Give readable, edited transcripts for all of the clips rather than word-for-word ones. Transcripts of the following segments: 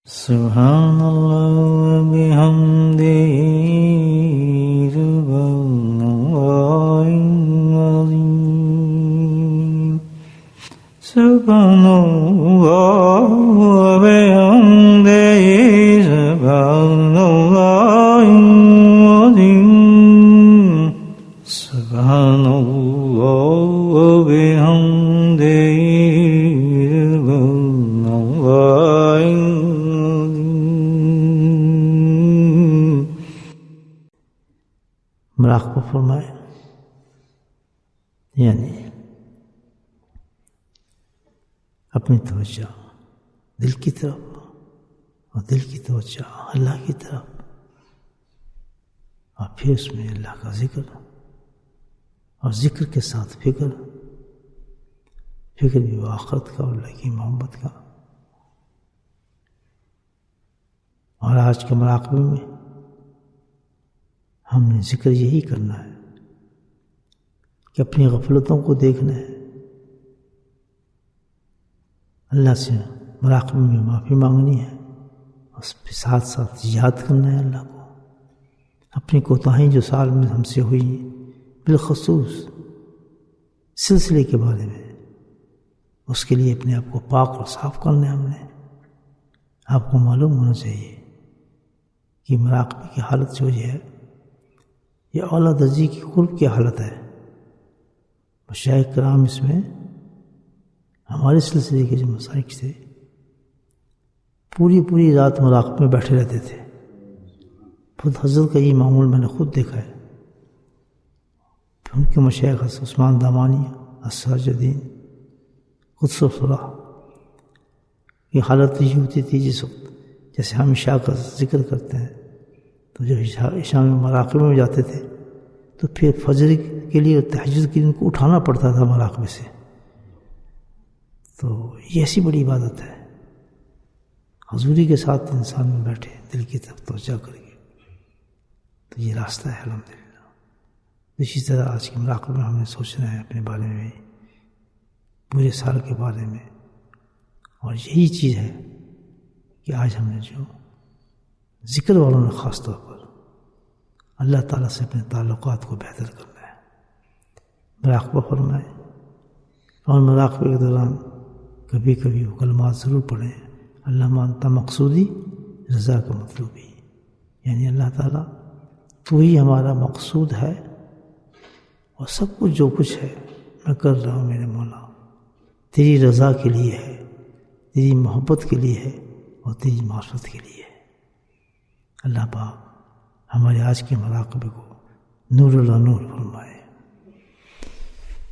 سبحان اللہ بحمدہ سبحان اللہ العظیم سبحان اللہ بحمدہ سبحان اللہ العظیم سبحان اللہ بحمدہ مراقبہ فرمائے، یعنی اپنی توجہ دل کی طرف اور دل کی توجہ اللہ کی طرف، اور پھر اس میں اللہ کا ذکر اور ذکر کے ساتھ فکر بھی آخرت کا اور اللہ کی محبت کا۔ اور آج کے مراقبے میں ہم نے ذکر یہی کرنا ہے کہ اپنی غفلتوں کو دیکھنا ہے، اللہ سے مراقبے میں معافی مانگنی ہے، اس کے ساتھ ساتھ یاد کرنا ہے اللہ کو، اپنی کوتاہی جو سال میں ہم سے ہوئی بالخصوص سلسلے کے بارے میں، اس کے لیے اپنے آپ کو پاک اور صاف کرنا ہے۔ ہم نے آپ کو معلوم ہونا چاہیے کہ مراقبے کی حالت جو ہے یہ اعلیٰ درجے کی قرب کی حالت ہے۔ مشائخ کرام اس میں ہمارے سلسلے کے جو مشائخ تھے پوری رات مراقبے میں بیٹھے رہتے تھے۔ خود حضرت کا یہ معمول میں نے خود دیکھا ہے۔ ان کے مشائخ عثمان دامانی، سراج الدین، قدس الصلاح کی حالت یہ ہوتی تھی جس وقت جیسے ہم عشاء کا ذکر کرتے ہیں تو جب عشاء میں مراقبے میں جاتے تھے تو پھر فجر کے لیے اور تہجد کے لیے ان کو اٹھانا پڑتا تھا مراقبے سے۔ تو یہ ایسی بڑی عبادت ہے، حضوری کے ساتھ انسان میں بیٹھے دل کی طرف توجہ کر کے، تو یہ راستہ ہے الحمدللہ۔ اسی طرح آج کے مراقبے میں ہم نے سوچنا ہے اپنے بارے میں، پورے سال کے بارے میں، اور یہی چیز ہے کہ آج ہم نے جو ذکر والوں نے خاص طور پر اللہ تعالیٰ سے اپنے تعلقات کو بہتر کرنا ہے۔ مراقبہ فرمائے، اور مراقبے کے دوران کبھی کبھی وہ کلمات ضرور پڑھیں، اللہم انت مقصودی رضا کا مطلوبی، یعنی اللہ تعالیٰ تو ہی ہمارا مقصود ہے اور سب کچھ جو کچھ ہے میں کر رہا ہوں میرے مولا تیری رضا کے لیے ہے، تیری محبت کے لیے ہے اور تیری معرفت کے لیے ہے۔ اللہ پاک ہمارے آج کے مراقبے کو نور اللہ نور فرمائے۔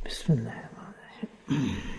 بسم اللہ الرحمن الرحیم۔